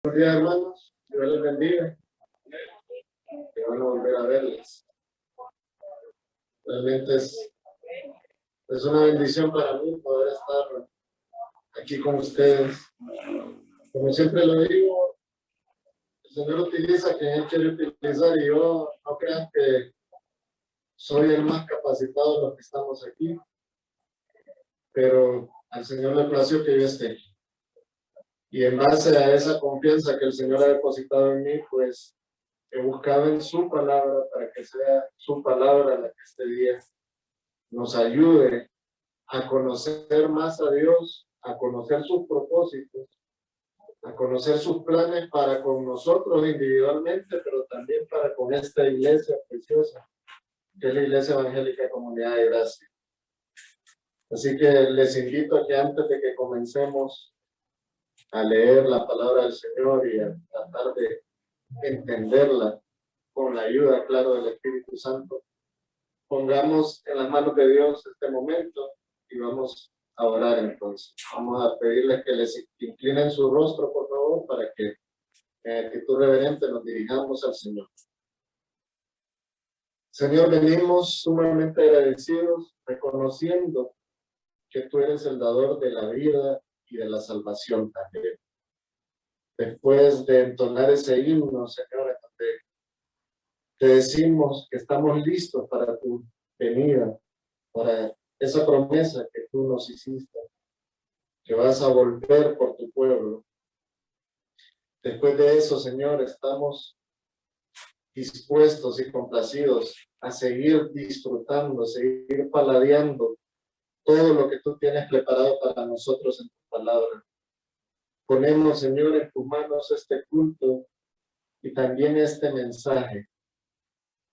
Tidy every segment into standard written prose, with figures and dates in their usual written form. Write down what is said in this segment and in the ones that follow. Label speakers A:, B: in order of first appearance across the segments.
A: Buenos días, hermanos. Dios les bendiga. Qué bueno volver a verles. Realmente es una bendición para mí poder estar aquí con ustedes. Como siempre lo digo, el Señor utiliza quien Él quiere utilizar y yo no crean que soy el más capacitado de los que estamos aquí, pero al Señor le plació que yo esté aquí. Y en base a esa confianza que el Señor ha depositado en mí, pues he buscado en su palabra para que sea su palabra la que este día nos ayude a conocer más a Dios, a conocer sus propósitos, a conocer sus planes para con nosotros individualmente, pero también para con esta iglesia preciosa, que es la Iglesia Evangélica Comunidad de Gracia. Así que les invito a que antes de que comencemos a leer la palabra del Señor y a tratar de entenderla con la ayuda, claro, del Espíritu Santo, pongamos en las manos de Dios este momento y vamos a orar entonces. Vamos a pedirles que les inclinen su rostro, por favor, para que en actitud reverente nos dirijamos al Señor. Señor, venimos sumamente agradecidos, reconociendo que tú eres el dador de la vida y de la salvación también. Después de entonar ese himno, Señor, te decimos que estamos listos para tu venida, para esa promesa que tú nos hiciste, que vas a volver por tu pueblo. Después de eso, Señor, estamos dispuestos y complacidos a seguir disfrutando, seguir paladeando todo lo que tú tienes preparado para nosotros en tu palabra. Ponemos, Señor, en tus manos este culto y también este mensaje.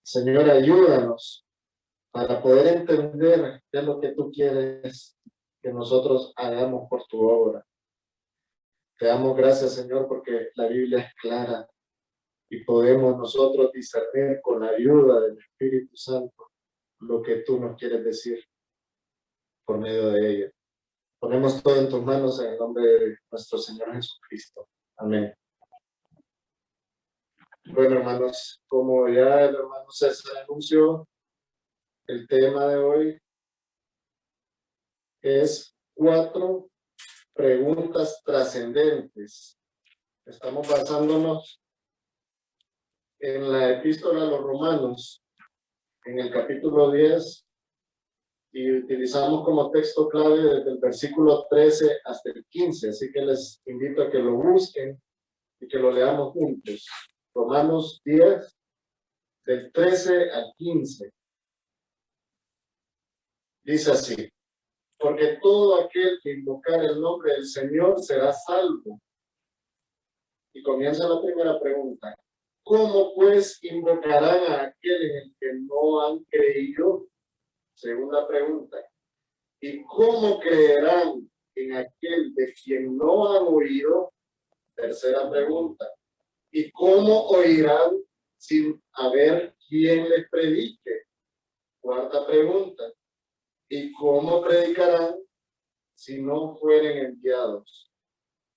A: Señor, ayúdanos para poder entender qué es lo que tú quieres que nosotros hagamos por tu obra. Te damos gracias, Señor, porque la Biblia es clara y podemos nosotros discernir con la ayuda del Espíritu Santo lo que tú nos quieres decir por medio de ella. Ponemos todo en tus manos en el nombre de nuestro Señor Jesucristo. Amén. Bueno, hermanos, como ya el hermano César anunció, el tema de hoy es 4 preguntas trascendentes. Estamos basándonos en la epístola a los Romanos, en el capítulo 10, y utilizamos como texto clave desde el versículo 13 hasta el 15, así que les invito a que lo busquen y que lo leamos juntos. Romanos 10, del 13 al 15. Dice así: porque todo aquel que invocar el nombre del Señor será salvo. Y comienza la primera pregunta: ¿cómo pues invocarán a aquel en el que no han creído? Segunda pregunta: ¿y cómo creerán en aquel de quien no han oído? Tercera pregunta: ¿y cómo oirán sin haber quien les predique? Cuarta pregunta: ¿y cómo predicarán si no fueren enviados?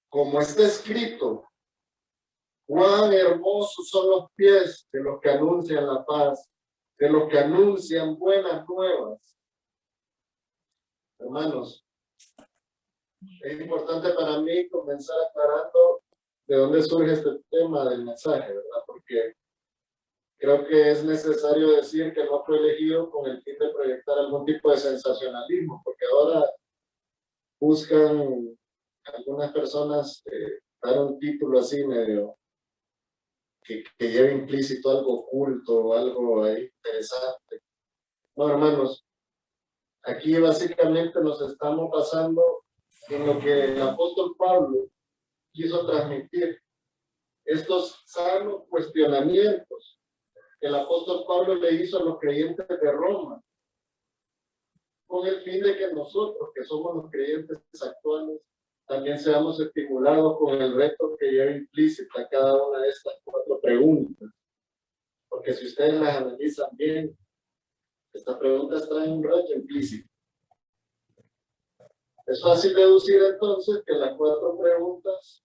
A: Como está escrito: cuán hermosos son los pies de los que anuncian la paz, de los que anuncian buenas nuevas. Hermanos, es importante para mí comenzar aclarando de dónde surge este tema del mensaje, ¿verdad? Porque creo que es necesario decir que no fue elegido con el fin de proyectar algún tipo de sensacionalismo, porque ahora buscan algunas personas dar un título así medio que lleve implícito algo oculto o algo ahí interesante. No, hermanos, aquí básicamente nos estamos basando en lo que el apóstol Pablo quiso transmitir. Estos sanos cuestionamientos que el apóstol Pablo le hizo a los creyentes de Roma, con el fin de que nosotros, que somos los creyentes actuales, también seamos estimulados con el reto que lleva implícita cada una de estas 4 preguntas. Porque si ustedes las analizan bien, estas preguntas traen un reto implícito. Es fácil deducir entonces que las 4 preguntas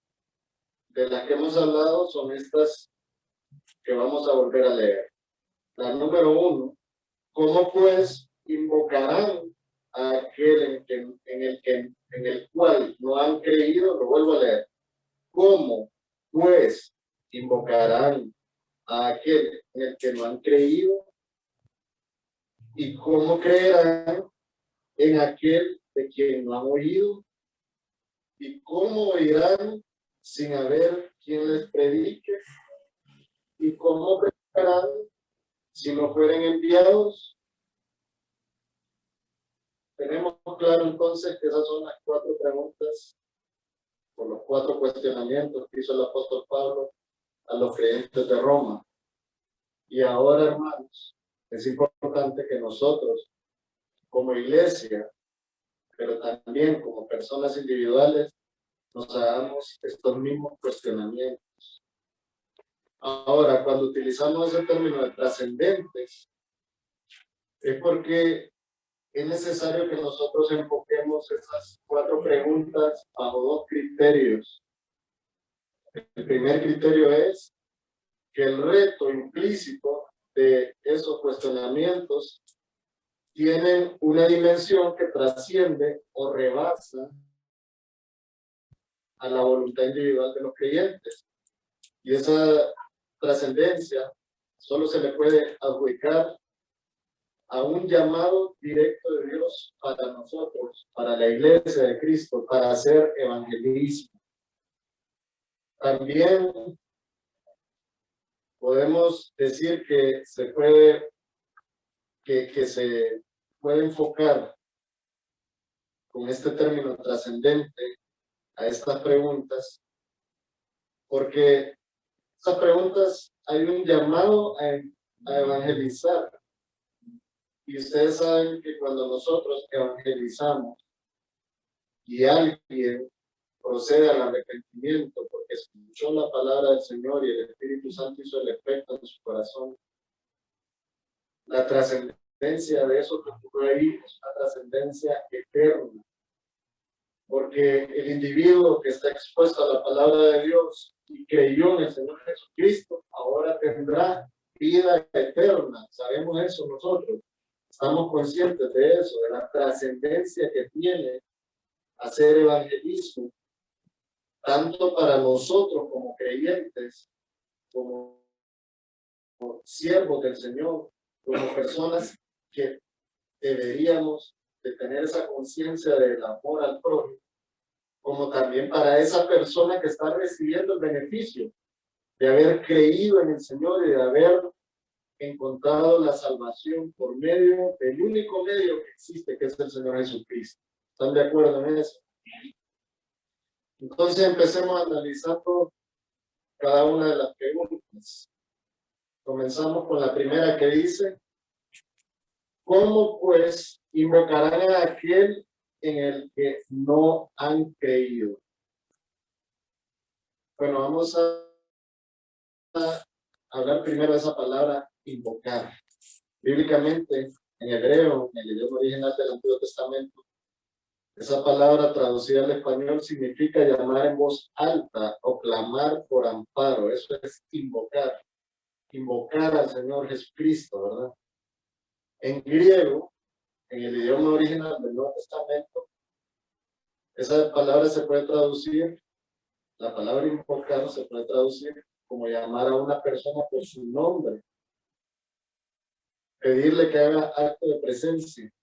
A: de las que hemos hablado son estas que vamos a volver a leer. La número 1, ¿cómo pues invocarán a aquel en el cual no han creído? Lo vuelvo a leer. ¿Cómo pues invocarán a aquel en el que no han creído? ¿Y cómo creerán en aquel de quien no han oído? ¿Y cómo oirán sin haber quien les predique? ¿Y cómo predicarán si no fueren enviados? Tenemos claro entonces que esas son las 4 preguntas, o los 4 cuestionamientos que hizo el apóstol Pablo a los creyentes de Roma. Y ahora, hermanos, es importante que nosotros, como iglesia, pero también como personas individuales, nos hagamos estos mismos cuestionamientos. Ahora, cuando utilizamos ese término de trascendentes, es porque es necesario que nosotros enfoquemos esas 4 preguntas bajo 2 criterios. El primer criterio es que el reto implícito de esos cuestionamientos tienen una dimensión que trasciende o rebasa a la voluntad individual de los creyentes. Y esa trascendencia solo se le puede adjudicar a un llamado directo de Dios para nosotros, para la iglesia de Cristo, para hacer evangelismo. También podemos decir que se puede enfocar con este término trascendente a estas preguntas, porque esas preguntas hay un llamado a evangelizar. Y ustedes saben que cuando nosotros evangelizamos y alguien procede al arrepentimiento porque escuchó la palabra del Señor y el Espíritu Santo hizo el efecto en su corazón, la trascendencia de eso que ocurrió ahí es una trascendencia eterna, porque el individuo que está expuesto a la palabra de Dios y creyó en el Señor Jesucristo, ahora tendrá vida eterna. Sabemos eso nosotros. Estamos conscientes de eso, de la trascendencia que tiene hacer evangelismo, tanto para nosotros como creyentes, como siervos del Señor, como personas que deberíamos de tener esa conciencia del amor al prójimo, como también para esa persona que está recibiendo el beneficio de haber creído en el Señor y de haber encontrado la salvación por medio del único medio que existe, que es el Señor Jesucristo. ¿Están de acuerdo en eso? Entonces empecemos analizando cada una de las preguntas. Comenzamos con la primera que dice, ¿cómo pues invocarán a aquel en el que no han creído? Bueno, vamos a hablar primero de esa palabra invocar. Bíblicamente, en hebreo, en el idioma original del Antiguo Testamento, esa palabra traducida al español significa llamar en voz alta o clamar por amparo. Eso es invocar. Invocar al Señor Jesucristo, ¿verdad? En griego, en el idioma original del Nuevo Testamento, esa palabra se puede traducir, la palabra invocar se puede traducir como llamar a una persona por su nombre, pedirle que haga acto de presencia.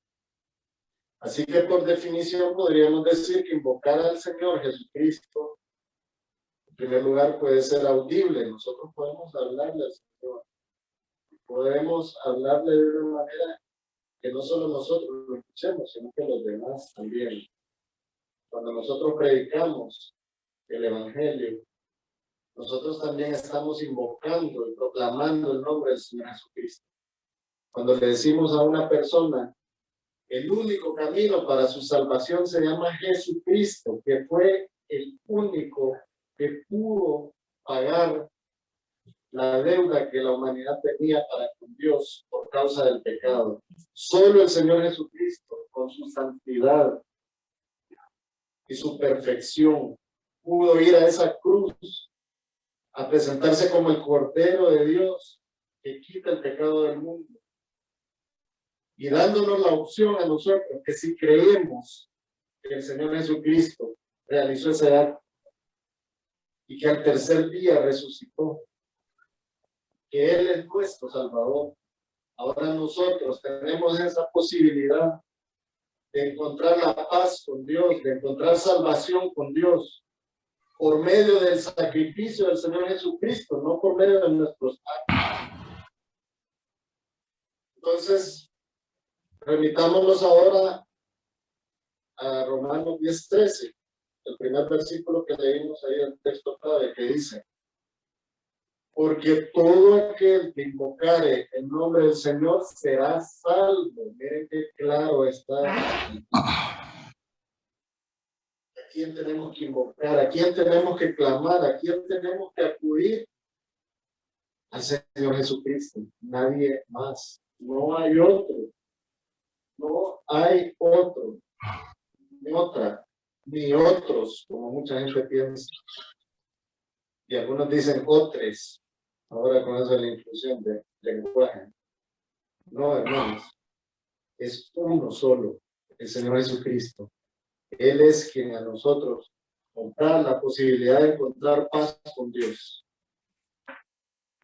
A: Así que por definición podríamos decir que invocar al Señor Jesucristo, en primer lugar, puede ser audible. Nosotros podemos hablarle al Señor. Podemos hablarle de una manera que no solo nosotros lo escuchemos, sino que los demás también. Cuando nosotros predicamos el Evangelio, nosotros también estamos invocando y proclamando el nombre del Señor Jesucristo. Cuando le decimos a una persona, el único camino para su salvación se llama Jesucristo, que fue el único que pudo pagar la deuda que la humanidad tenía para con Dios por causa del pecado. Solo el Señor Jesucristo, con su santidad y su perfección, pudo ir a esa cruz a presentarse como el Cordero de Dios que quita el pecado del mundo, y dándonos la opción a nosotros que si creemos que el Señor Jesucristo realizó ese acto y que al tercer día resucitó, que Él es nuestro Salvador, ahora nosotros tenemos esa posibilidad de encontrar la paz con Dios, de encontrar salvación con Dios, por medio del sacrificio del Señor Jesucristo, no por medio de nuestros actos. Entonces, remitámonos ahora a Romanos 10:13, el primer versículo que leímos ahí, el texto clave, que dice: porque todo aquel que invocare el nombre del Señor será salvo. Miren qué claro está. ¿A quién tenemos que invocar? ¿A quién tenemos que clamar? ¿A quién tenemos que acudir? Al Señor Jesucristo. Nadie más. No hay otro. No hay otro. Ni otra. Ni otros, como mucha gente piensa. Y algunos dicen otros. Ahora con eso de la inclusión de lenguaje. No, hermanos. Es uno solo, el Señor Jesucristo. Él es quien a nosotros nos da la posibilidad de encontrar paz con Dios.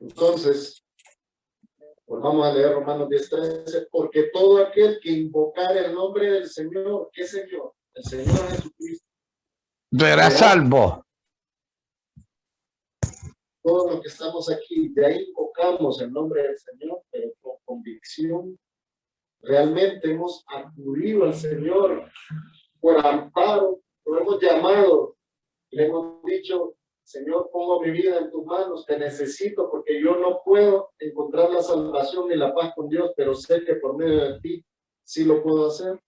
A: Entonces, volvamos a leer Romanos 10:13, porque todo aquel que invocare el nombre del Señor, ¿qué Señor? El Señor Jesucristo.
B: Será salvo.
A: Todos los que estamos aquí, de ahí invocamos el nombre del Señor, pero con convicción. Realmente hemos acudido al Señor por amparo, lo hemos llamado, le hemos dicho: Señor, pongo mi vida en tus manos, te necesito porque yo no puedo encontrar la salvación ni la paz con Dios, pero sé que por medio de ti sí lo puedo hacer.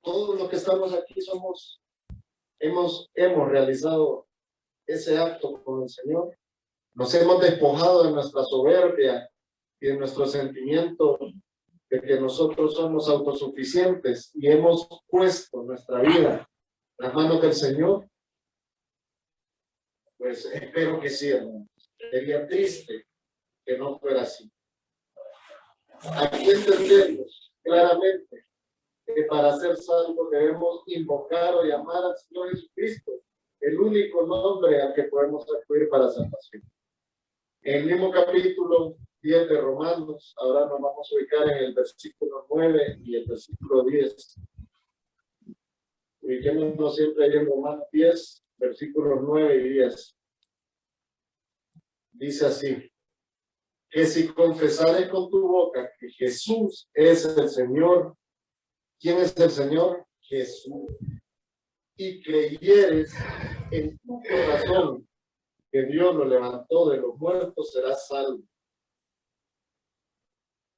A: Todos los que estamos aquí hemos realizado ese acto con el Señor. Nos hemos despojado de nuestra soberbia y de nuestro sentimiento de que nosotros somos autosuficientes y hemos puesto nuestra vida en las manos del Señor. Pues espero que sí, hermano. Sería triste que no fuera así. Aquí entendemos claramente que para ser salvos debemos invocar o llamar al Señor Jesucristo, el único nombre al que podemos acudir para salvación. En el mismo capítulo 10 de Romanos, ahora nos vamos a ubicar en el versículo 9 y el versículo 10. Ubiquémonos siempre ahí en Romanos 10, versículos 9 y 10. Dice así: que si confesares con tu boca que Jesús es el Señor, ¿quién es el Señor? Jesús. Y creyeres en tu corazón que Dios lo levantó de los muertos, serás salvo.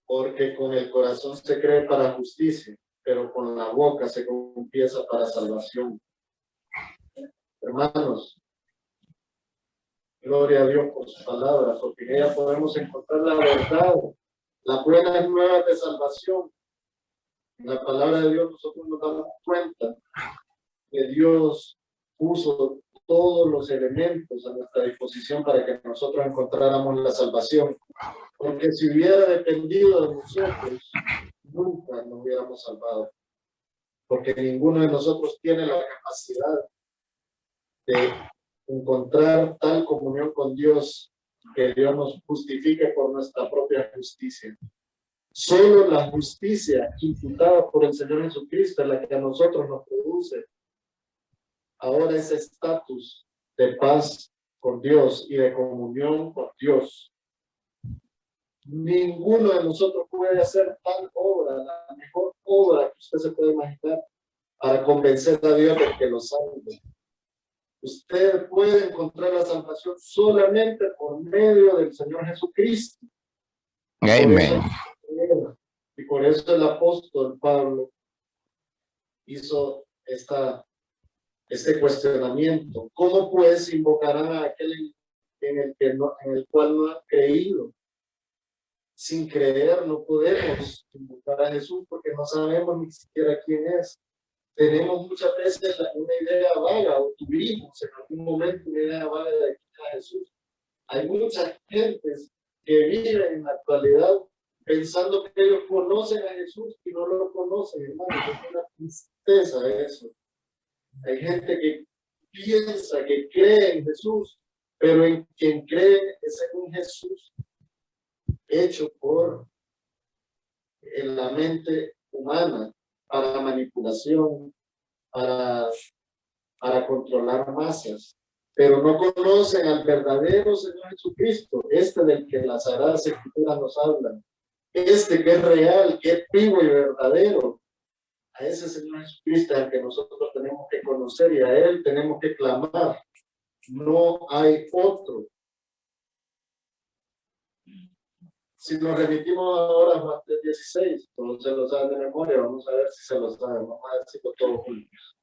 A: Porque con el corazón se cree para justicia, pero con la boca se confiesa para salvación. Hermanos, gloria a Dios por su palabra, porque en ella podemos encontrar la verdad, las buenas nuevas de salvación. En la palabra de Dios nosotros nos damos cuenta que Dios puso todos los elementos a nuestra disposición para que nosotros encontráramos la salvación. Porque si hubiera dependido de nosotros, nunca nos hubiéramos salvado. Porque ninguno de nosotros tiene la capacidad de encontrar tal comunión con Dios que Dios nos justifique por nuestra propia justicia. Solo la justicia imputada por el Señor Jesucristo es la que a nosotros nos produce ahora ese estatus de paz con Dios y de comunión con Dios. Ninguno de nosotros puede hacer tal obra, la mejor obra que usted se puede imaginar, para convencer a Dios de que lo salve. Usted puede encontrar la salvación solamente por medio del Señor Jesucristo.
B: Amén.
A: Y por eso el apóstol Pablo hizo este cuestionamiento. ¿Cómo pues invocarán a aquel en el cual no han creído? Sin creer no podemos invocar a Jesús porque no sabemos ni siquiera quién es. Tenemos muchas veces una idea vaga, o tuvimos en algún momento una idea vaga de quién a Jesús. Hay muchas gentes que viven en la actualidad pensando que ellos conocen a Jesús y no lo conocen, hermano. Es una tristeza eso. Hay gente que piensa que cree en Jesús, pero en quien cree es en un Jesús hecho por la mente humana para manipulación, para controlar masas, pero no conocen al verdadero Señor Jesucristo, del que las Sagradas Escrituras nos hablan, que es real, que es vivo y verdadero. A ese Señor Jesucristo al que nosotros tenemos que conocer y a Él tenemos que clamar. No hay otro. Si nos remitimos ahora a Juan 3:16, todos se lo saben de memoria, vamos a ver si se lo saben, vamos a decirlo todos juntos.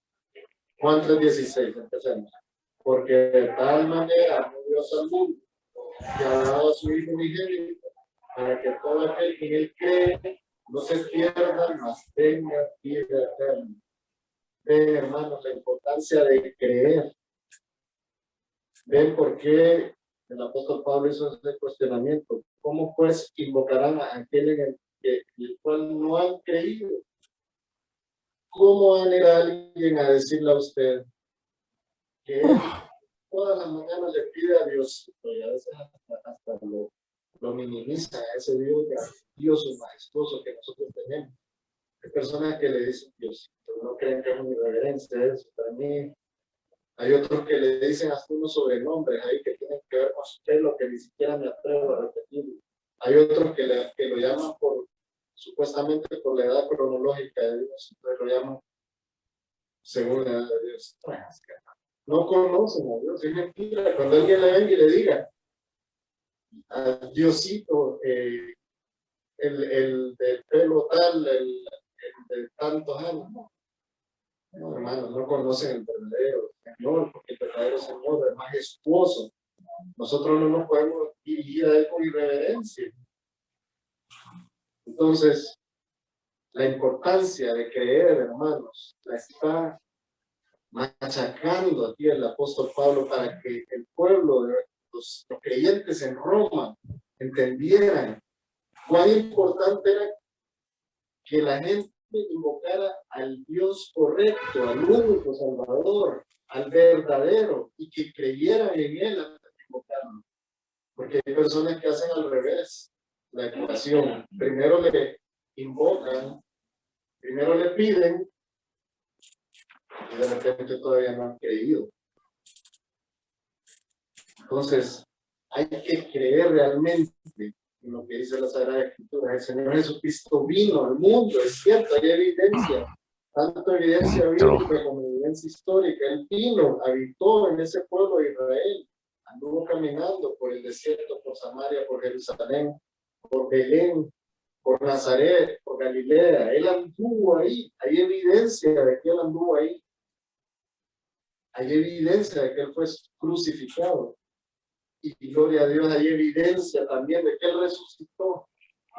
A: Juan 3:16, empecemos. Porque de tal manera amó Dios al mundo, que ha dado a su Hijo unigénito, para que todo aquel que en Él cree no se pierda, mas tenga vida eterna. Ven, hermanos, la importancia de creer. Ven por qué el apóstol Pablo hizo ese cuestionamiento. ¿Cómo pues invocarán a aquel en el cual no han creído? ¿Cómo van a ir a alguien a decirle a usted que él todas las mañanas le pide a Dios, y a veces hasta lo minimiza a ese Dios grandioso, majestuoso que nosotros tenemos? Hay personas que le dicen Dios, pero no creen que es una irreverencia eso para mí. Hay otros que le dicen hasta unos sobrenombres ahí que tienen que ver con su pelo, que ni siquiera me atrevo a repetir. Hay otros que lo llaman supuestamente por la edad cronológica de Dios, entonces lo llaman según la edad de Dios. No conocen a Dios, es mentira. Cuando alguien le venga y le diga a Diosito, el del pelo tal, el de tantos años, no, hermanos, no conocen el verdadero Señor, porque el verdadero Señor es majestuoso. Nosotros no nos podemos dirigir a Él con irreverencia. Entonces, la importancia de creer, hermanos, la está machacando aquí el apóstol Pablo para que el pueblo de los creyentes en Roma entendieran cuán importante era que la gente invocara al Dios correcto, al único Salvador, al verdadero, y que creyeran en Él antes de invocarlo. Porque hay personas que hacen al revés la ecuación. Primero le invocan, primero le piden, y de repente todavía no han creído. Entonces, hay que creer realmente en lo que dice la Sagrada Escritura. El Señor Jesucristo vino al mundo, es cierto, hay evidencia, tanto evidencia bíblica como evidencia histórica. Él vino, habitó en ese pueblo de Israel, anduvo caminando por el desierto, por Samaria, por Jerusalén, por Belén, por Nazaret, por Galilea. Él anduvo ahí, hay evidencia de que Él anduvo ahí. Hay evidencia de que Él fue crucificado. Y gloria a Dios, hay evidencia también de que Él resucitó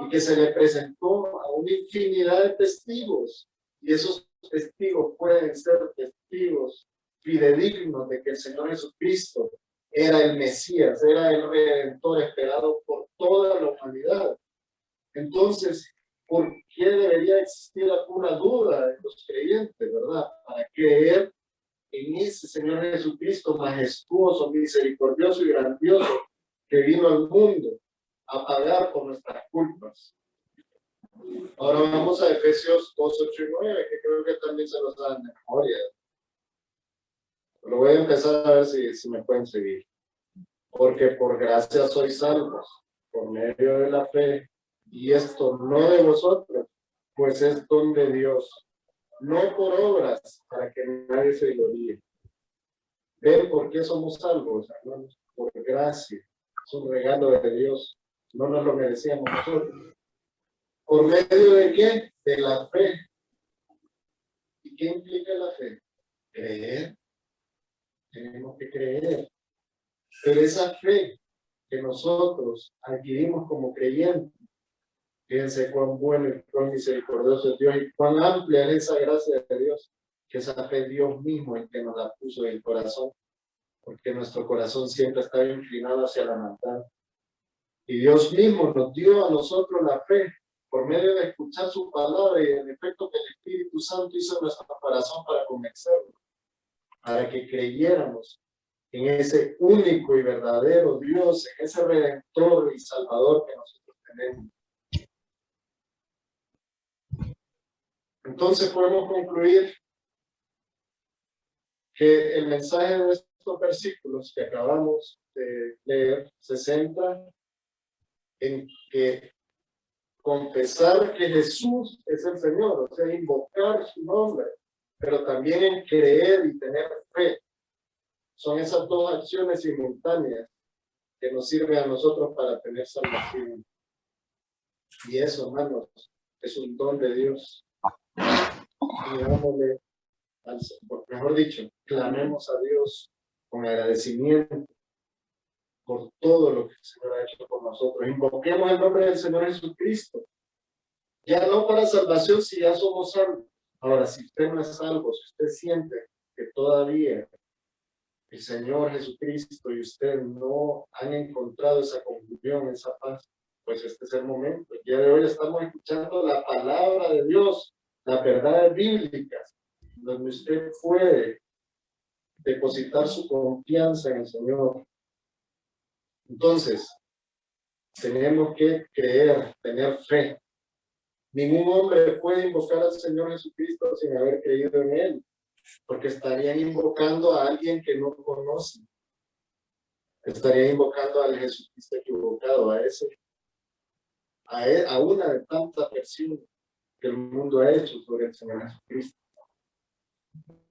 A: y que se le presentó a una infinidad de testigos. Y esos testigos pueden ser testigos fidedignos de que el Señor Jesucristo era el Mesías, era el Redentor esperado por toda la humanidad. Entonces, ¿por qué debería existir alguna duda en los creyentes, verdad? Para creer en ese Señor Jesucristo majestuoso, misericordioso y grandioso que vino al mundo a pagar por nuestras culpas. Ahora vamos a Efesios 2, 8 y 9, que creo que también se los dan de memoria. Lo voy a empezar a ver si me pueden seguir. Porque por gracia sois salvos, por medio de la fe, y esto no de vosotros, pues es don de Dios, no por obras, para que nadie se gloríe. ¿Ven por qué somos salvos, hermanos? Por gracia. Es un regalo de Dios. No nos lo merecíamos nosotros. ¿Por medio de qué? De la fe. ¿Y qué implica la fe? Creer. Tenemos que creer. Pero esa fe que nosotros adquirimos como creyentes, fíjense cuán bueno y cuán misericordioso es Dios y cuán amplia es esa gracia de Dios, que esa fe Dios mismo el que nos la puso en el corazón. porque nuestro corazón siempre está inclinado hacia la maldad. Y Dios mismo nos dio a nosotros la fe por medio de escuchar su palabra y el efecto que el Espíritu Santo hizo en nuestro corazón para convencernos, para que creyéramos en ese único y verdadero Dios, en ese Redentor y Salvador que nosotros tenemos. Entonces podemos concluir que el mensaje de estos versículos que acabamos de leer se centra en que confesar que Jesús es el Señor, o sea, invocar su nombre, pero también en creer y tener fe. Son esas dos acciones simultáneas que nos sirven a nosotros para tener salvación. Y eso, hermanos, es un don de Dios. Digámosle, mejor dicho, clamemos a Dios con agradecimiento por todo lo que el Señor ha hecho por nosotros. Invoquemos el nombre del Señor Jesucristo. Ya no para salvación si ya somos salvos. Ahora, si usted no es salvo, si usted siente que todavía el Señor Jesucristo y usted no han encontrado esa comunión, esa paz, pues este es el momento. El día de hoy estamos escuchando la palabra de Dios, las verdades bíblicas, donde usted puede depositar su confianza en el Señor. Entonces, tenemos que creer, tener fe. Ningún hombre puede invocar al Señor Jesucristo sin haber creído en Él, porque estarían invocando a alguien que no conoce. Estarían invocando al Jesucristo equivocado, a una de tantas versiones que el mundo ha hecho sobre el Señor Jesucristo.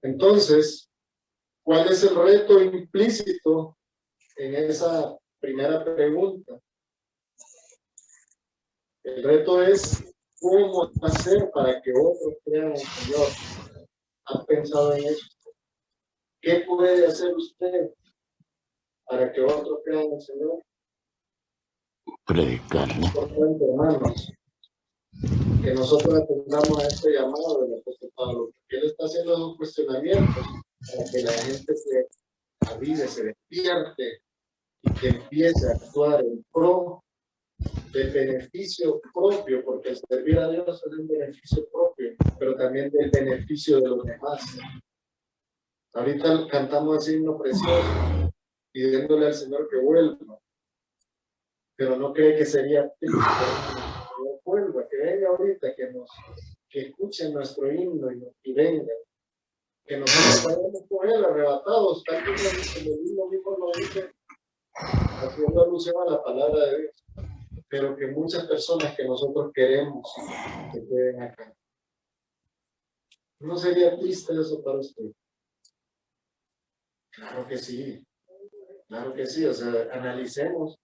A: Entonces, ¿cuál es el reto implícito en esa primera pregunta? El reto es cómo hacer para que otros crean en el Señor. ¿Han pensado en eso? ¿Qué puede hacer usted para que otros crean en el Señor?
B: Predicar.
A: Importante, hermanos, que nosotros atendamos a este llamado del apóstol Pablo, porque él está haciendo esos cuestionamientos para que la gente se avive, se despierte y que empiece a actuar en pro del beneficio propio, porque el servir a Dios es un beneficio propio, pero también del beneficio de los demás. Ahorita cantamos ese himno precioso, pidiéndole al Señor que vuelva, pero no cree que sería triste que no vuelva, que venga ahorita, que escuchen nuestro himno y venga, que nosotros vayamos con él arrebatados, tal como el himno mismo lo dice, haciendo alusión a la palabra de Dios, pero que muchas personas que nosotros queremos se queden acá. ¿No sería triste eso para usted? Claro que sí, o sea, analicemos.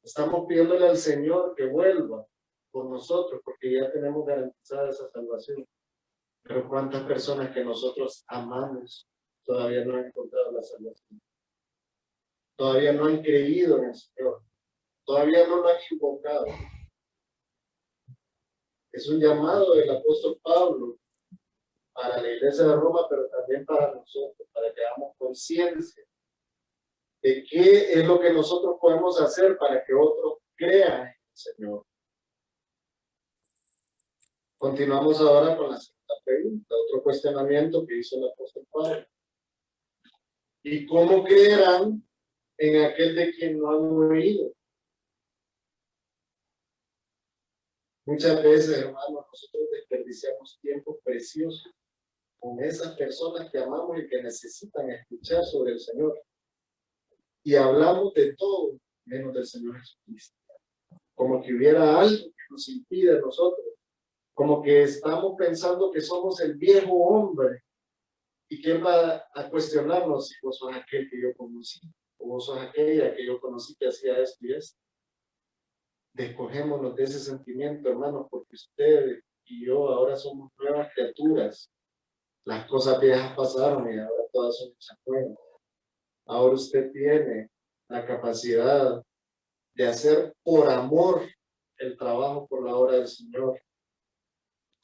A: Estamos pidiéndole al Señor que vuelva por nosotros, porque ya tenemos garantizada esa salvación. Pero ¿cuántas personas que nosotros amamos todavía no han encontrado la salvación? Todavía no han creído en el Señor. Todavía no lo han invocado. Es un llamado del apóstol Pablo para la iglesia de Roma, pero también para nosotros, para que hagamos conciencia de qué es lo que nosotros podemos hacer para que otros crean en el Señor. Continuamos ahora con la segunda pregunta, otro cuestionamiento que hizo el apóstol Pablo. ¿Y cómo creerán en aquel de quien no han oído? Muchas veces, hermanos, nosotros desperdiciamos tiempo precioso con esas personas que amamos y que necesitan escuchar sobre el Señor. Y hablamos de todo menos del Señor Jesucristo. Como que hubiera algo que nos impide a nosotros. Como que estamos pensando que somos el viejo hombre y que Él va a cuestionarnos si vos sos aquel que yo conocí, o vos sos aquella que yo conocí que hacía esto y esto. Despojémonos de ese sentimiento, hermanos, porque usted y yo ahora somos nuevas criaturas. Las cosas viejas pasaron y ahora todas son hechas nuevas. Ahora usted tiene la capacidad de hacer por amor el trabajo por la obra del Señor.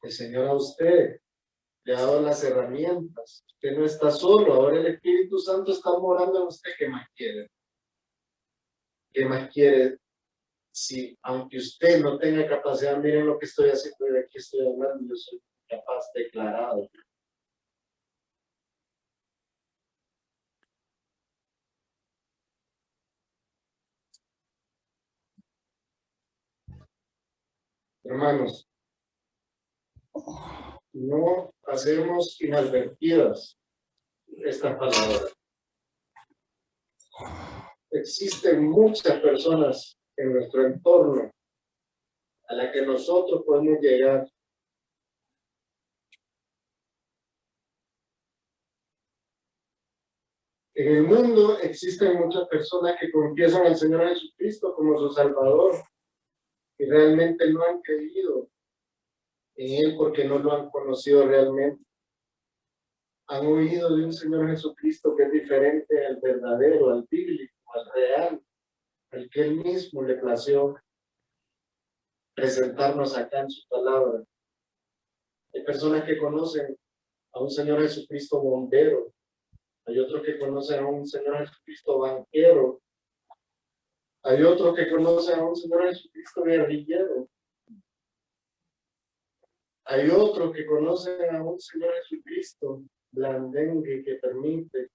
A: El Señor a usted le ha dado las herramientas. Usted no está solo, ahora el Espíritu Santo está morando en usted. ¿Qué más quiere? ¿Qué más quiere? Si, aunque usted no tenga capacidad, miren lo que estoy haciendo y de aquí estoy hablando, yo soy capaz, declarado. Hermanos, no hacemos inadvertidas estas palabras. Existen muchas personas en nuestro entorno a las que nosotros podemos llegar. En el mundo existen muchas personas que confiesan al Señor Jesucristo como su Salvador y realmente no han creído en Él porque no lo han conocido realmente. Han oído de un Señor Jesucristo que es diferente al verdadero, al bíblico, al real, al que Él mismo le plació presentarnos acá en su palabra. Hay personas que conocen a un Señor Jesucristo bombero, hay otros que conocen a un Señor Jesucristo banquero, hay otros que conocen a un Señor Jesucristo guerrillero, hay otros que conocen a un Señor Jesucristo blandengue que permite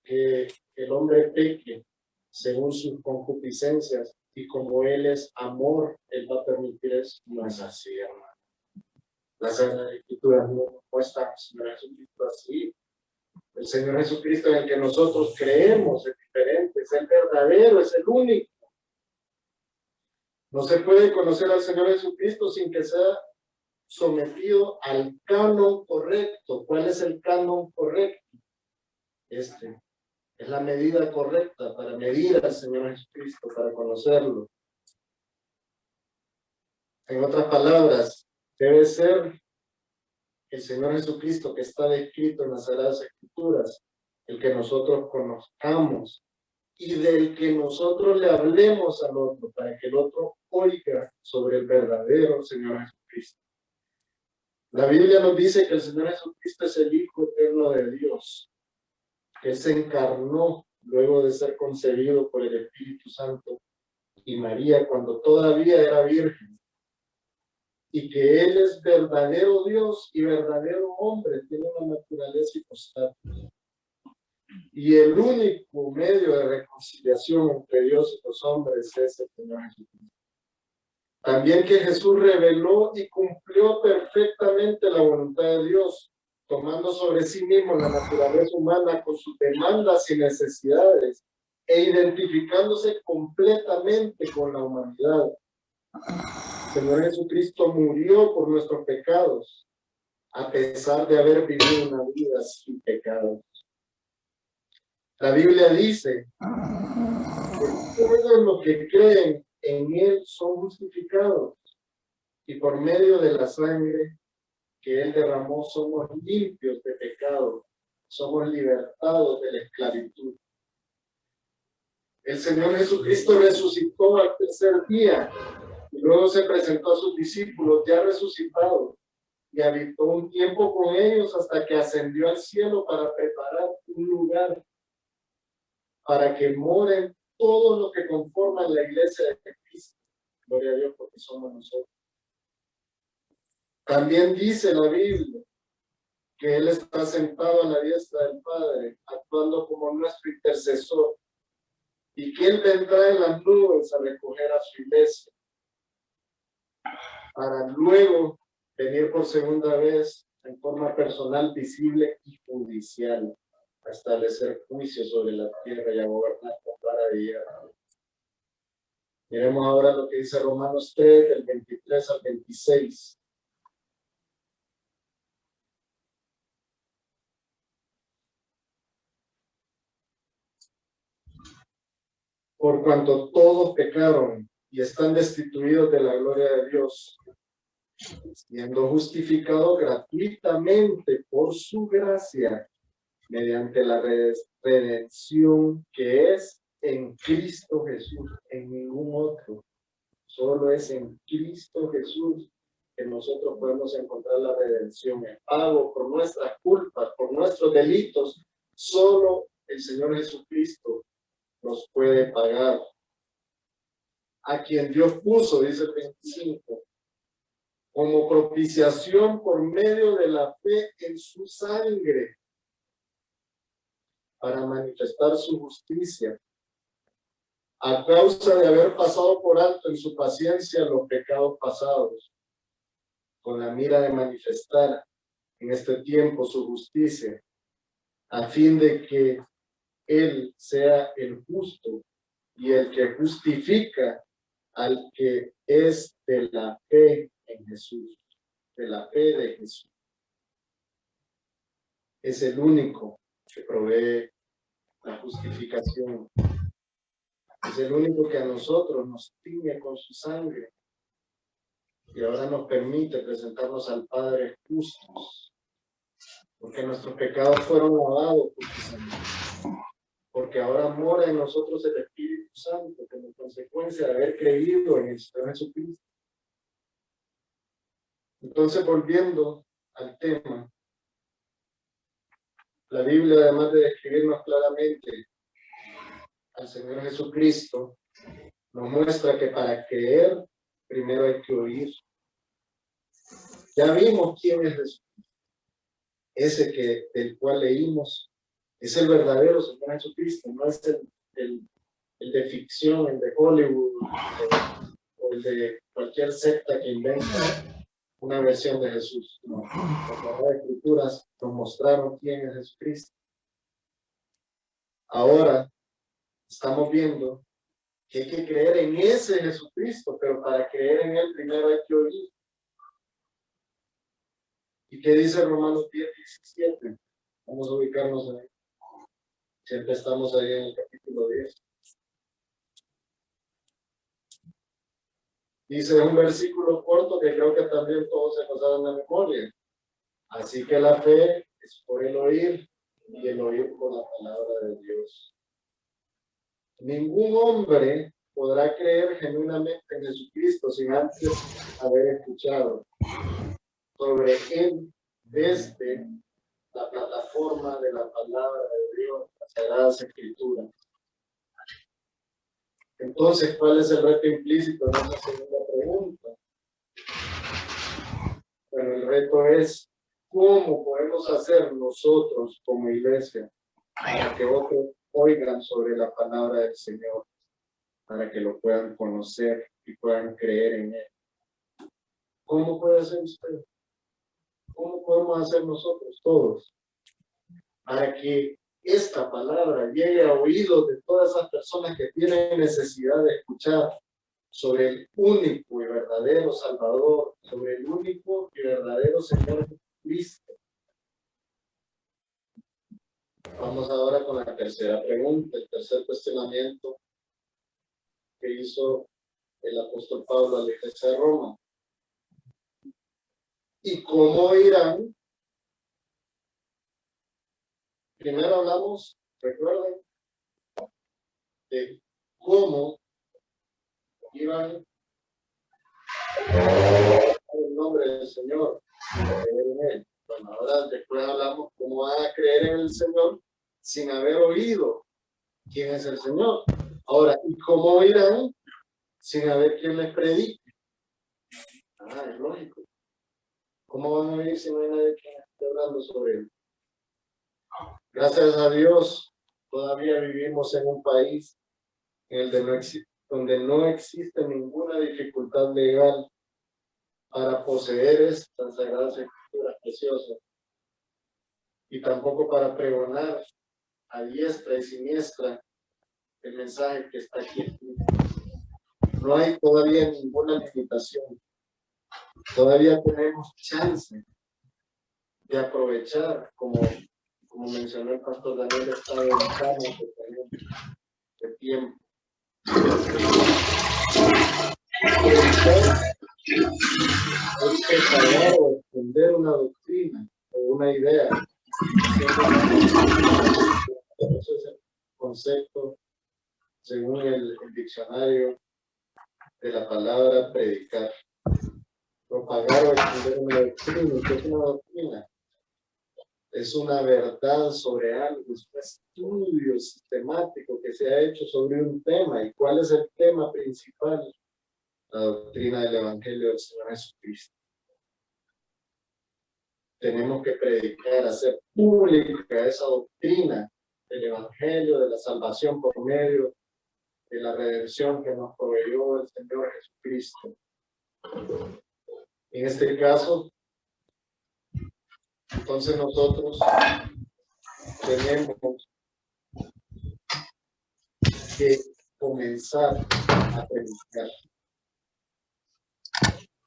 A: que el hombre peque según sus concupiscencias, y como Él es amor, Él va a permitir eso. No es así, hermano. Las Escrituras no muestran al Señor Jesucristo así. El Señor Jesucristo en el que nosotros creemos es diferente, es el verdadero, es el único. No se puede conocer al Señor Jesucristo sin que sea sometido al canon correcto. ¿Cuál es el canon correcto? Este es la medida correcta para medir al Señor Jesucristo, para conocerlo. En otras palabras, debe ser el Señor Jesucristo que está descrito en las Sagradas Escrituras, el que nosotros conozcamos y del que nosotros le hablemos al otro, para que el otro oiga sobre el verdadero Señor Jesucristo. La Biblia nos dice que el Señor Jesucristo es el Hijo eterno de Dios, que se encarnó luego de ser concebido por el Espíritu Santo y María cuando todavía era virgen, y que Él es verdadero Dios y verdadero hombre, tiene una naturaleza hipostática. Y el único medio de reconciliación entre Dios y los hombres es el Señor Jesucristo. También que Jesús reveló y cumplió perfectamente la voluntad de Dios, tomando sobre sí mismo la naturaleza humana con sus demandas y necesidades, e identificándose completamente con la humanidad. El Señor Jesucristo murió por nuestros pecados, a pesar de haber vivido una vida sin pecados. La Biblia dice que todos los que creen en Él son justificados, y por medio de la sangre que Él derramó somos limpios de pecado, somos libertados de la esclavitud. El Señor Jesucristo resucitó al tercer día y luego se presentó a sus discípulos ya resucitados y habitó un tiempo con ellos hasta que ascendió al cielo para preparar un lugar para que moren todos los que conforman la iglesia de Cristo. Gloria a Dios porque somos nosotros. También dice la Biblia que Él está sentado a la diestra del Padre, actuando como nuestro intercesor, y que Él vendrá en las nubes a recoger a su iglesia, para luego venir por segunda vez en forma personal, visible y judicial, a establecer juicio sobre la tierra y a gobernar con vara de hierro. Miremos ahora lo que dice Romanos 3, del 23 al 26. Por cuanto todos pecaron y están destituidos de la gloria de Dios, siendo justificados gratuitamente por su gracia, mediante la redención que es en Cristo Jesús, en ningún otro, solo es en Cristo Jesús, que nosotros podemos encontrar la redención, el pago por nuestras culpas, por nuestros delitos. Solo el Señor Jesucristo nos puede pagar. A quien Dios puso, dice el 25, como propiciación por medio de la fe en su sangre, para manifestar su justicia, a causa de haber pasado por alto en su paciencia los pecados pasados, con la mira de manifestar en este tiempo su justicia, a fin de que Él sea el justo y el que justifica al que es de la fe en Jesús, de la fe de Jesús. Es el único que provee la justificación. Es el único que a nosotros nos tiñe con su sangre y ahora nos permite presentarnos al Padre justos, porque nuestros pecados fueron lavados por su sangre, porque ahora mora en nosotros el Espíritu Santo como consecuencia de haber creído en el Señor Jesucristo. Entonces, volviendo al tema, la Biblia, además de describirnos claramente al Señor Jesucristo, nos muestra que para creer primero hay que oír. Ya vimos quién es Jesús. Ese del cual leímos es el verdadero Señor Jesucristo, no es el de ficción, el de Hollywood o el de cualquier secta que inventa una versión de Jesús. No. Las Escrituras nos mostraron quién es Jesucristo. Ahora estamos viendo que hay que creer en ese Jesucristo, pero para creer en Él primero hay que oír. ¿Y qué dice Romanos 10:17? Vamos a ubicarnos ahí. Siempre estamos ahí en el capítulo 10. Dice un versículo corto que creo que también todos se nos saben de memoria. Así que la fe es por el oír y el oír por la palabra de Dios. Ningún hombre podrá creer genuinamente en Jesucristo sin antes haber escuchado sobre Él desde la plataforma de la palabra de Dios, las Sagradas Escrituras. Entonces, ¿cuál es el reto implícito en esta segunda pregunta? Bueno, el reto es ¿cómo podemos hacer nosotros como iglesia para que otros oigan sobre la palabra del Señor, para que lo puedan conocer y puedan creer en Él? ¿Cómo puede hacer usted? ¿Cómo podemos hacer nosotros todos para que esta palabra llegue a oídos de todas esas personas que tienen necesidad de escuchar sobre el único y verdadero Salvador, sobre el único y verdadero Señor Jesucristo? Vamos ahora con la tercera pregunta, el tercer cuestionamiento que hizo el apóstol Pablo a la iglesia de Roma. ¿Y cómo irán? Primero hablamos, recuerden, de cómo iban el nombre del Señor, creer en Él. Bueno, ahora después hablamos cómo van a creer en el Señor sin haber oído quién es el Señor. Ahora, ¿y cómo irán sin haber quien les predique? Es lógico. ¿Cómo van a oír si no hay nadie que esté hablando sobre Él? Gracias a Dios, todavía vivimos en un país en el de donde no existe ninguna dificultad legal para poseer estas sagradas escrituras preciosas y tampoco para pregonar a diestra y siniestra el mensaje que está aquí escrito. No hay todavía ninguna limitación. Todavía tenemos chance de aprovechar, como mencionó el pastor Daniel, esta ventana que tenemos de tiempo. Hay que saber o extender una doctrina o una idea. Eso es el concepto, según el diccionario de la palabra predicar. propagar o extender una doctrina. ¿Qué es una doctrina? Es una verdad sobre algo, es un estudio sistemático que se ha hecho sobre un tema. ¿Y cuál es el tema principal? La doctrina del Evangelio del Señor Jesucristo. Tenemos que predicar, hacer pública esa doctrina del Evangelio, de la salvación por medio de la redención que nos proveyó el Señor Jesucristo. En este caso, entonces nosotros tenemos que comenzar a predicar.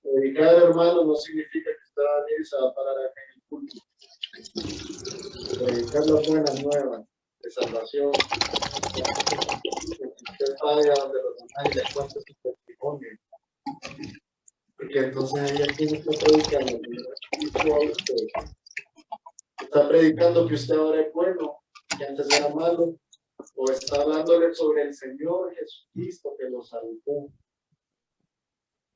A: Predicar, hermano, no significa que usted va a venir y se va a parar acá en el culto. Predicar las buenas nuevas de salvación. Que usted vaya donde los demás y les cuente su testimonio. Porque entonces ella tiene que predicar el Espíritu a usted. Está predicando que usted ahora es bueno, que antes era malo, o está hablándole sobre el Señor Jesucristo que lo salvó.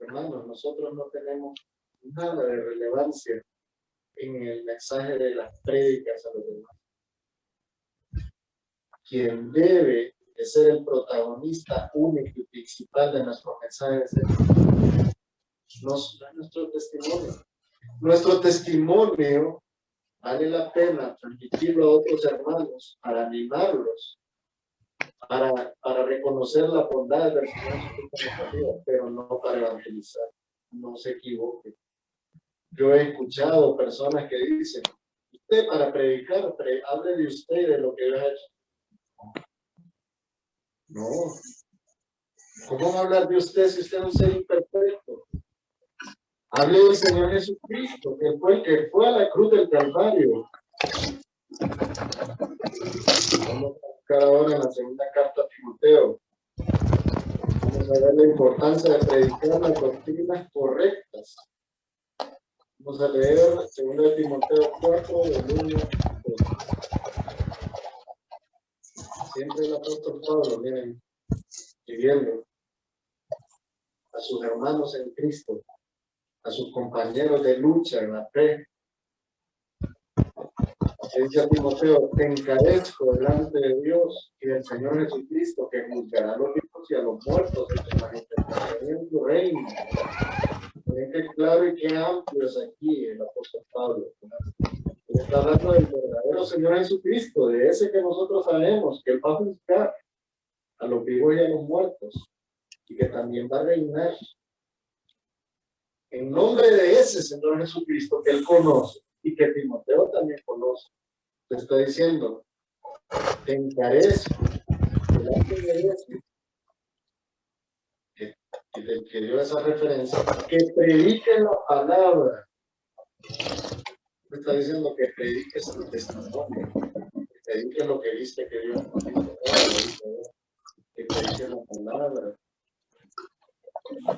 A: Hermanos, nosotros no tenemos nada de relevancia en el mensaje de las prédicas a los demás. Quien debe de ser el protagonista único y principal de nuestros mensajes es nuestro testimonio. Nuestro testimonio vale la pena transmitirlo a otros hermanos para animarlos, para reconocer la bondad del Señor Jesucristo en nuestra vida, pero no para evangelizar. No se equivoque. Yo he escuchado personas que dicen, usted para predicar, hable de usted y de lo que Dios ha hecho. No. ¿Cómo va a hablar de usted si usted es un ser imperfecto? Hable del Señor Jesucristo, que fue el que fue a la cruz del Calvario. Vamos a buscar ahora en la segunda carta a Timoteo. Vamos a ver la importancia de predicar las doctrinas correctas. Vamos a leer 2 Timoteo 4, del 1 al 2. Siempre el apóstol Pablo, miren, escribiendo a sus hermanos en Cristo, a sus compañeros de lucha en la fe. Dice a Timoteo, te encarezco delante de Dios y del Señor Jesucristo, que juzgará a los vivos y a los muertos en su manifestación en su reino. Miren qué claro y qué amplio es aquí el apóstol Pablo. Él está hablando del verdadero Señor Jesucristo, de ese que nosotros sabemos, que Él va a juzgar a los vivos y a los muertos, y que también va a reinar. En nombre de ese Señor Jesucristo que Él conoce, y que Timoteo también conoce, te está diciendo, te encarezco delante de ese que dio esa referencia, que predique la palabra. Me está diciendo que prediques tu testimonio, que prediques lo que viste que Dios hizo, que prediques la palabra,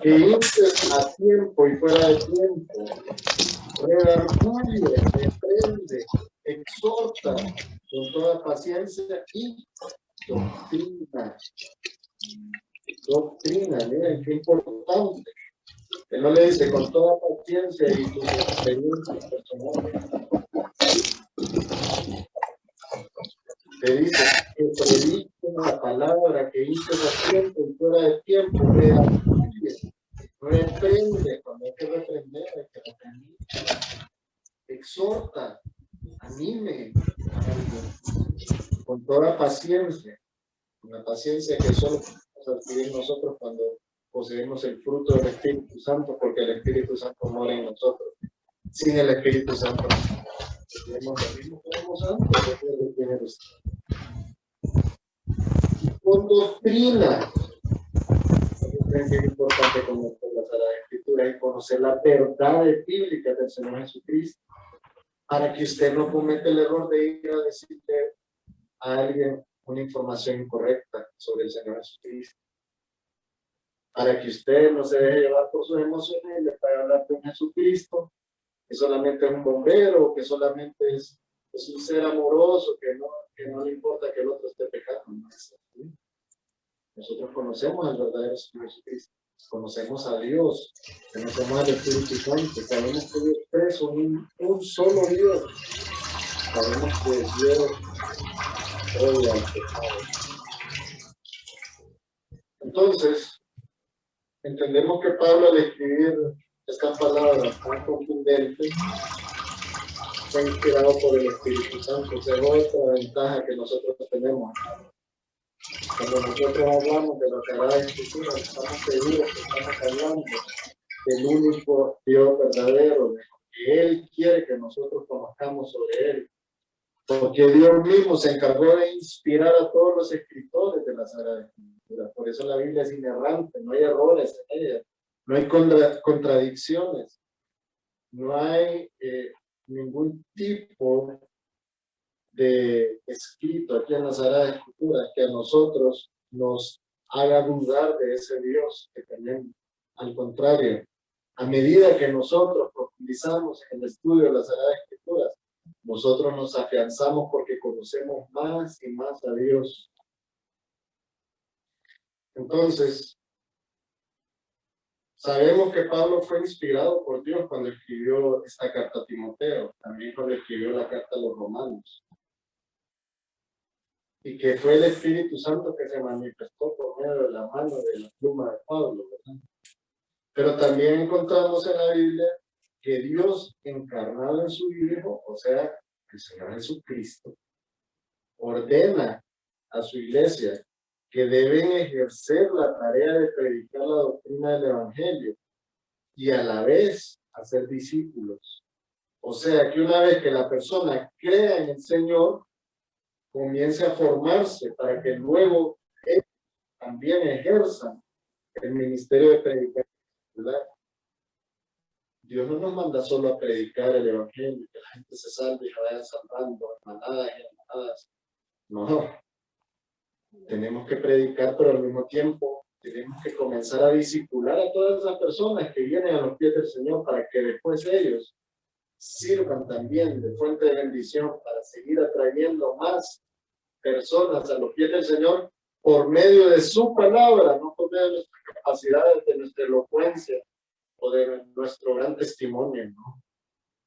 A: que instes a tiempo y fuera de tiempo, redarguye, reprende, exhorta con toda paciencia y doctrina. Doctrina, miren qué importante. Él no le dice con toda paciencia y tus experiencias personales. Le dice que predique la palabra, que instes a tiempo y fuera de tiempo, reprende, cuando hay que reprender, hay que reprender. Exhorta, anime a alguien con toda paciencia, una paciencia que solo podemos adquirir nosotros cuando poseemos el fruto del Espíritu Santo, porque el Espíritu Santo mora en nosotros. Sin el Espíritu Santo tenemos lo mismo que éramos antes de tener usted. Con doctrina. Es importante conocer la Sagrada Escritura y conocer la verdad bíblica del Señor Jesucristo, para que usted no cometa el error de ir a decirle a alguien una información incorrecta sobre el Señor Jesucristo, para que usted no se deje llevar por sus emociones y le pueda hablar de un Jesucristo que solamente es un bombero, que solamente es un ser amoroso, que no le importa que el otro esté pecando. No es así. Nosotros conocemos al verdadero Señor Jesucristo. conocemos a Dios, conocemos al Espíritu Santo, sabemos que Dios es un solo Dios, sabemos que Dios odia al pecado. Entonces, entendemos que Pablo al escribir estas palabras tan contundentes fue inspirado por el Espíritu Santo. Esa es otra ventaja que nosotros tenemos. Cuando nosotros hablamos de la Sagrada Escritura, estamos seguros que estamos hablando del único Dios verdadero, de lo que Él quiere que nosotros conozcamos sobre Él. Porque Dios mismo se encargó de inspirar a todos los escritores de la Sagrada Escritura. Por eso la Biblia es inerrante, no hay errores en ella, no hay contradicciones, no hay ningún tipo de escrito aquí en la Sagrada Escritura que a nosotros nos haga dudar de ese Dios que tenemos. Al contrario, a medida que nosotros profundizamos en el estudio de las Sagradas Escrituras, nosotros nos afianzamos porque conocemos más y más a Dios. Entonces, sabemos que Pablo fue inspirado por Dios cuando escribió esta carta a Timoteo, también cuando escribió la carta a los romanos. Y que fue el Espíritu Santo que se manifestó por medio de la mano de la pluma de Pablo, ¿verdad? Pero también encontramos en la Biblia que Dios encarnado en su Hijo, o sea, el Señor Jesucristo, ordena a su iglesia que deben ejercer la tarea de predicar la doctrina del Evangelio y a la vez hacer discípulos. O sea, que una vez que la persona crea en el Señor, comience a formarse para que luego ellos también ejerzan el ministerio de predicar, ¿verdad? Dios no nos manda solo a predicar el Evangelio, que la gente se salve y se vaya salvando manadas y manadas. No, tenemos que predicar, pero al mismo tiempo tenemos que comenzar a discipular a todas esas personas que vienen a los pies del Señor para que después ellos sirvan también de fuente de bendición para seguir atrayendo más personas a los pies del Señor por medio de su palabra, no por medio de nuestras capacidades, de nuestra elocuencia o de nuestro gran testimonio, ¿no?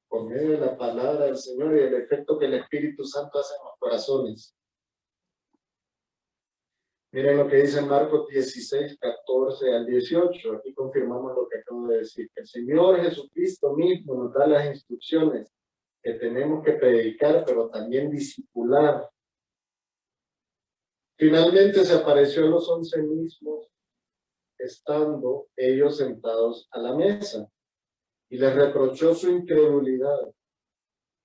A: Por medio de la palabra del Señor y el efecto que el Espíritu Santo hace en los corazones. Miren lo que dice Marcos 16, 14 al 18. Aquí confirmamos lo que acabo de decir. El Señor Jesucristo mismo nos da las instrucciones que tenemos que predicar, pero también discipular. Finalmente se apareció a los 11 mismos, estando ellos sentados a la mesa, y les reprochó su incredulidad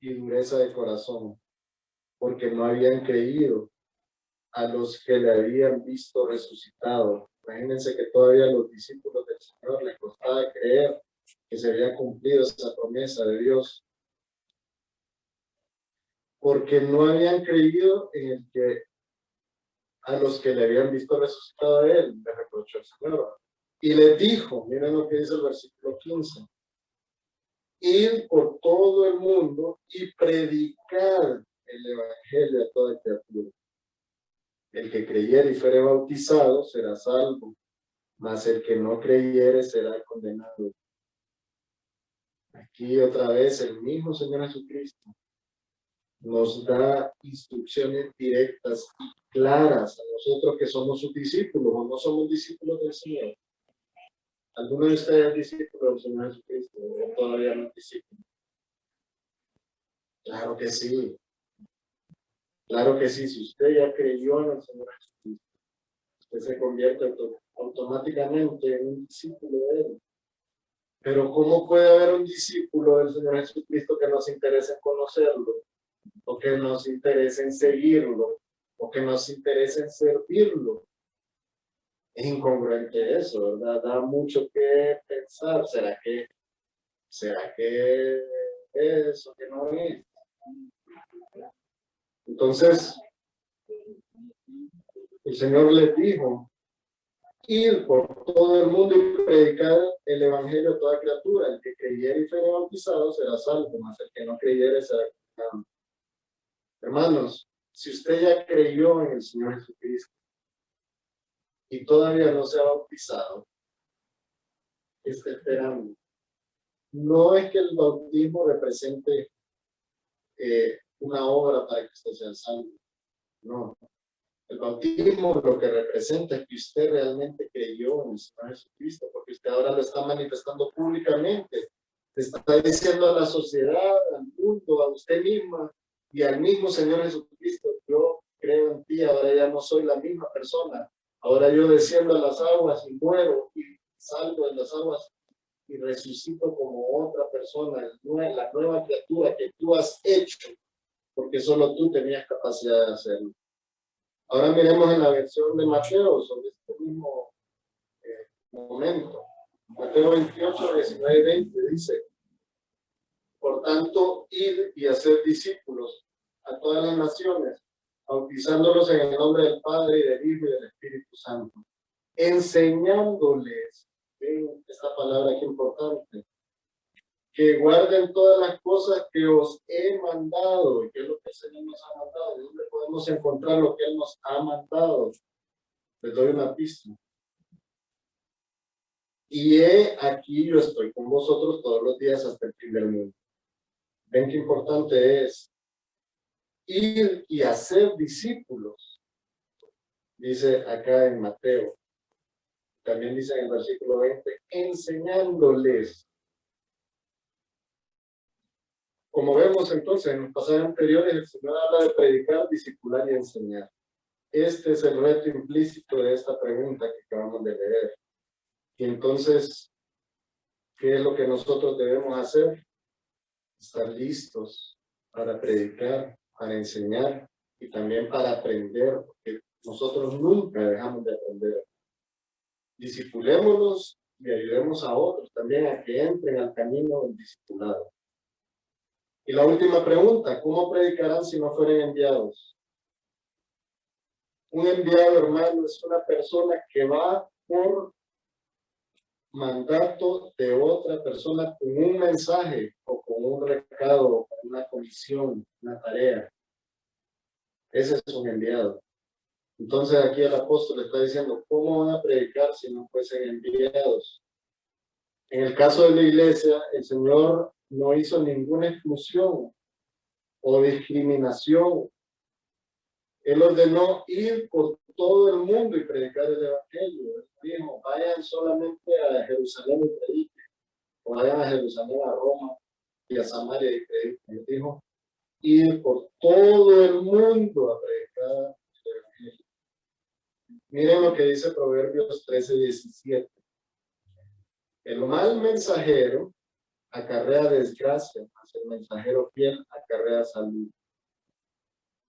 A: y dureza de corazón, porque no habían creído a los que le habían visto resucitado. Imagínense que todavía a los discípulos del Señor les costaba creer que se había cumplido esa promesa de Dios, porque no habían creído en el que a los que le habían visto resucitado a él, le reprochó el Señor. Y les dijo, miren lo que dice el versículo 15, ir por todo el mundo y predicar el Evangelio a toda criatura. El que creyere y fuere bautizado será salvo, mas el que no creyere será condenado. Aquí otra vez el mismo Señor Jesucristo nos da instrucciones directas y claras a nosotros que somos sus discípulos o no somos discípulos del Señor. ¿Alguno de ustedes es discípulo del Señor Jesucristo o todavía no es discípulo? Claro que sí. Claro que sí. Si usted ya creyó en el Señor Jesucristo, usted se convierte automáticamente en un discípulo de Él. Pero ¿cómo puede haber un discípulo del Señor Jesucristo que nos interese en conocerlo? O que nos interese en seguirlo, o que nos interese en servirlo? Es incongruente eso, ¿verdad? Da mucho que pensar. ¿Será que eso que no es? Entonces, el Señor les dijo, ir por todo el mundo y predicar el Evangelio a toda criatura. El que creyere y fuere bautizado será salvo, mas el que no creyere será condenado. Hermanos, si usted ya creyó en el Señor Jesucristo y todavía no se ha bautizado, que está esperando. No es que el bautismo represente una obra para que usted sea salvo. No. El bautismo lo que representa es que usted realmente creyó en el Señor Jesucristo, porque usted ahora lo está manifestando públicamente. Le está diciendo a la sociedad, al mundo, a usted misma y al mismo Señor Jesucristo: yo creo en ti, ahora ya no soy la misma persona. Ahora yo desciendo a las aguas y muero y salgo de las aguas y resucito como otra persona, la nueva criatura que tú has hecho, porque solo tú tenías capacidad de hacerlo. Ahora miremos en la versión de Mateo sobre este mismo momento. Mateo 28, 19, 20 dice: por tanto, id y hacer discípulos a todas las naciones, bautizándolos en el nombre del Padre y del Hijo y del Espíritu Santo, enseñándoles, ven esta palabra que importante, que guarden todas las cosas que os he mandado. ¿Y qué es lo que el Señor nos ha mandado? ¿De dónde podemos encontrar lo que Él nos ha mandado? Les doy una pista. Y he aquí yo estoy con vosotros todos los días hasta el fin del mundo. Ven qué importante es ir y hacer discípulos. Dice acá en Mateo. También dice en el versículo 20, enseñándoles. Como vemos entonces en los pasajes anteriores, el Señor habla de predicar, discipular y enseñar. Este es el reto implícito de esta pregunta que acabamos de leer. Y entonces, ¿qué es lo que nosotros debemos hacer? Estar listos para predicar, para enseñar y también para aprender, porque nosotros nunca dejamos de aprender. Discipulémonos y ayudemos a otros también a que entren al camino del discipulado. Y la última pregunta: ¿cómo predicarán si no fueren enviados? Un enviado, hermano, es una persona que va por mandato de otra persona con un mensaje o con un recado, o con una comisión, una tarea. Ese es un enviado. Entonces aquí el apóstol está diciendo: ¿cómo van a predicar si no fuesen enviados? En el caso de la iglesia, el Señor no hizo ninguna exclusión o discriminación. Él ordenó ir por todo el mundo y predicar el evangelio. Él dijo: vayan solamente a Jerusalén y prediquen, o vayan a Jerusalén, a Roma y a Samaria y prediquen. Él dijo: ir por todo el mundo a predicar el evangelio. Miren lo que dice Proverbios 13:17. El mal mensajero acarrea desgracia, mas el mensajero fiel acarrea salud.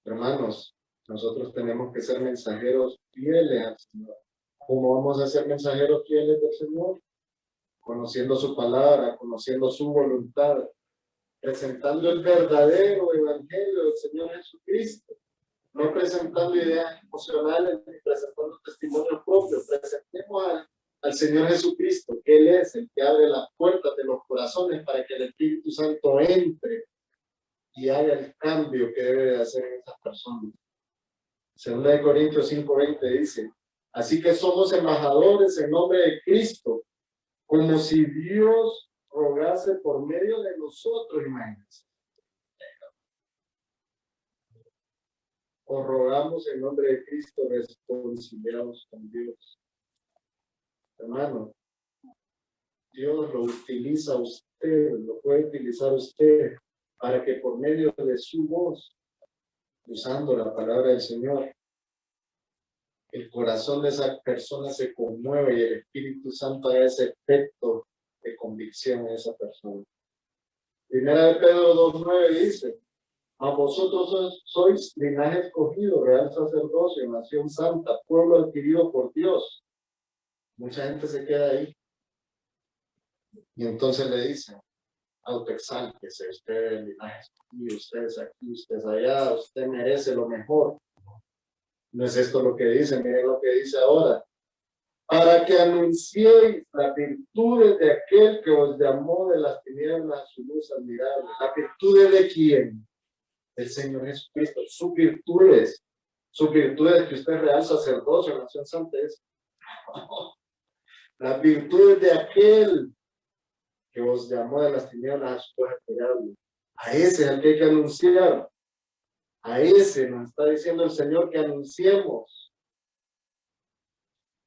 A: Hermanos, nosotros tenemos que ser mensajeros fieles al Señor. ¿Cómo vamos a ser mensajeros fieles del Señor? Conociendo su palabra, conociendo su voluntad, presentando el verdadero evangelio del Señor Jesucristo, no presentando ideas emocionales ni presentando testimonios propios. Presentemos al Señor Jesucristo, que Él es el que abre las puertas de los corazones para que el Espíritu Santo entre y haga el cambio que debe de hacer en esas personas. Segunda de Corintios 5:20 dice: así que somos embajadores en nombre de Cristo, como si Dios rogase por medio de nosotros, imagínense. O rogamos en nombre de Cristo reconciliados con Dios. Hermano, Dios lo utiliza a usted, lo puede utilizar usted para que por medio de su voz, usando la palabra del Señor, el corazón de esa persona se conmueve y el Espíritu Santo haga ese efecto de convicción en esa persona. Primera de Pedro 2:9 dice: a vosotros sois linaje escogido, real sacerdocio, nación santa, pueblo adquirido por Dios. Mucha gente se queda ahí. Y entonces le dicen: autoexáltese, usted es linaje escogido, usted es aquí, usted es allá, usted merece lo mejor. No es esto lo que dice, miren lo que dice ahora: para que anunciéis las virtudes de aquel que os llamó de las tinieblas a su luz admirable. ¿Las virtudes de quién? Del Señor Jesucristo. Sus virtudes que usted es real sacerdocio, nación santa, es las virtudes de aquel que os llamó de las tinieblas a su luz admirable. A ese es al que hay que anunciar. A ese nos está diciendo el Señor que anunciemos.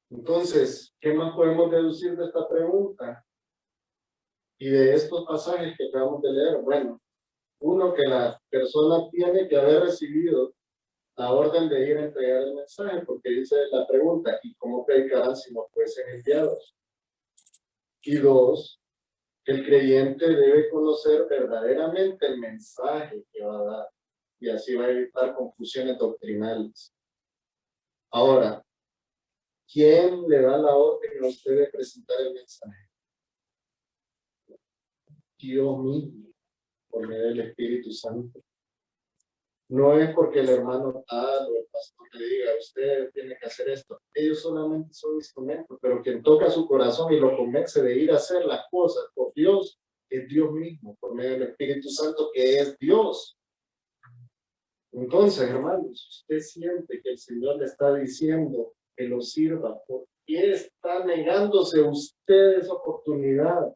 A: Entonces, ¿qué más podemos deducir de esta pregunta? Y de estos pasajes que acabamos de leer. Bueno, uno, que la persona tiene que haber recibido la orden de ir a entregar el mensaje, porque dice la pregunta, ¿y cómo predicarán si no fuesen enviados? Y dos, el creyente debe conocer verdaderamente el mensaje que va a dar, y así va a evitar confusiones doctrinales. Ahora, ¿quién le da la orden a usted de presentar el mensaje? Dios mismo, por medio del Espíritu Santo. No es porque el hermano tal o el pastor le diga, usted tiene que hacer esto. Ellos solamente son instrumentos, pero quien toca su corazón y lo convence de ir a hacer las cosas por Dios, es Dios mismo, por medio del Espíritu Santo, que es Dios. Entonces, hermanos, usted siente que el Señor le está diciendo que lo sirva. ¿Por qué está negándose usted esa oportunidad?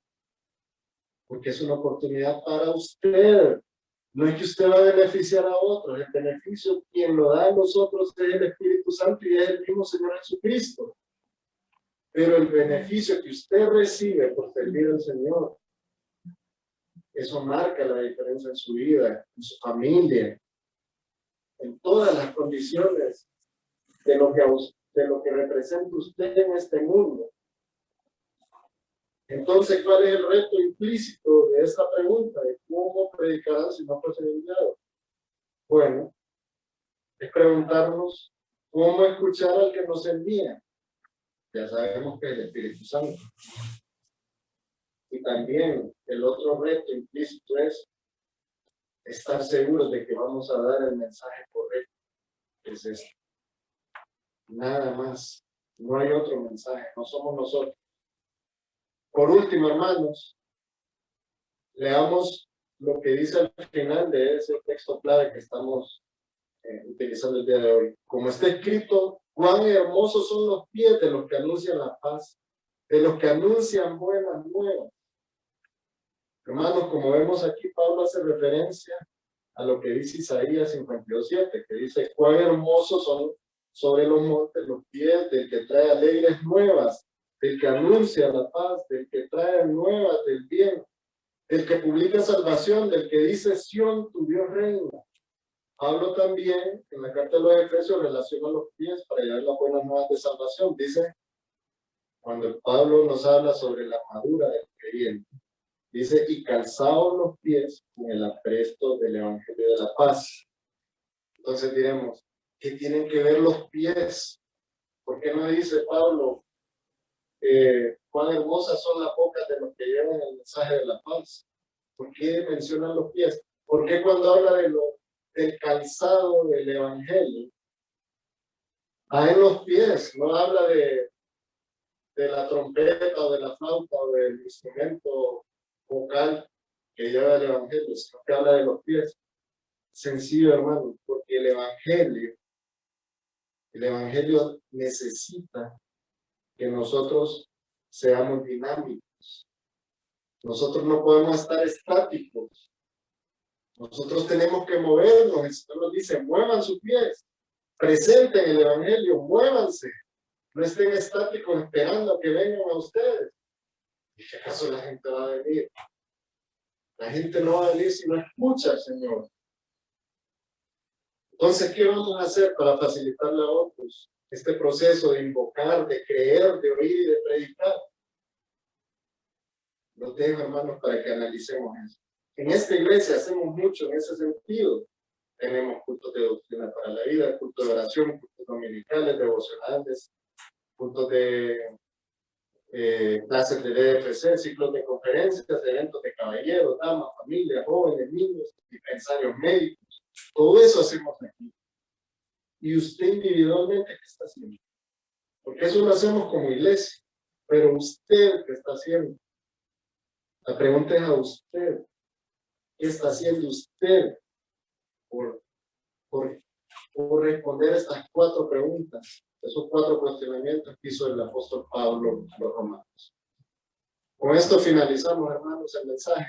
A: Porque es una oportunidad para usted. No es que usted va a beneficiar a otros. El beneficio quien lo da a nosotros es el Espíritu Santo y es el mismo Señor Jesucristo. Pero el beneficio que usted recibe por servir al Señor, eso marca la diferencia en su vida, en su familia, en todas las condiciones de lo que representa usted en este mundo. Entonces, ¿cuál es el reto implícito de esta pregunta? ¿De cómo predicarán si no fuesen enviados? Bueno, es preguntarnos cómo escuchar al que nos envía. Ya sabemos que es el Espíritu Santo. Y también el otro reto implícito es estar seguros de que vamos a dar el mensaje correcto, que es este. Nada más. No hay otro mensaje, no somos nosotros. Por último, hermanos, leamos lo que dice al final de ese texto clave que estamos utilizando el día de hoy. Como está escrito, cuán hermosos son los pies de los que anuncian la paz, de los que anuncian buenas nuevas. Hermanos, como vemos aquí, Pablo hace referencia a lo que dice Isaías 52:7, que dice, cuán hermosos son sobre los montes los pies del que trae alegres nuevas, del que anuncia la paz, del que trae nuevas del bien, del que publica salvación, del que dice Sión, tu Dios reina. Pablo también, en la carta de los Efesios, relaciona los pies para llevar las buenas nuevas de salvación. Dice, cuando Pablo nos habla sobre la armadura del creyente, dice, y calzados los pies con el apresto del Evangelio de la paz. Entonces diremos, ¿qué tienen que ver los pies? ¿Por qué no dice Pablo, cuán hermosas son las bocas de los que llevan el mensaje de la paz? ¿Por qué mencionan los pies? ¿Por qué cuando habla del calzado del Evangelio, en los pies? No habla de la trompeta o de la flauta o del instrumento vocal que lleva el Evangelio, sino que habla de los pies. Sencillo, hermano, porque el Evangelio necesita que nosotros seamos dinámicos. Nosotros no podemos estar estáticos. Nosotros tenemos que movernos. El Señor nos dice, muevan sus pies, presenten el Evangelio, muévanse. No estén estáticos esperando a que vengan a ustedes. ¿Y qué acaso la gente va a venir? La gente no va a venir si no escucha al Señor. Entonces, ¿qué vamos a hacer para facilitarle a otros este proceso de invocar, de creer, de oír y de predicar? Los dejo, hermanos, para que analicemos eso. En esta iglesia hacemos mucho en ese sentido. Tenemos cultos de doctrina para la vida, cultos de oración, cultos dominicales, devocionales, cultos de clases de DFC, ciclos de conferencias, eventos de caballeros, damas, familias, jóvenes, niños, dispensarios médicos. Todo eso hacemos aquí. ¿Y usted individualmente qué está haciendo? Porque eso lo hacemos como iglesia. Pero usted, ¿qué está haciendo? La pregunta es a usted. ¿Qué está haciendo usted por por responder estas 4 preguntas, esos 4 cuestionamientos que hizo el apóstol Pablo a los romanos. Con esto finalizamos, hermanos, el mensaje.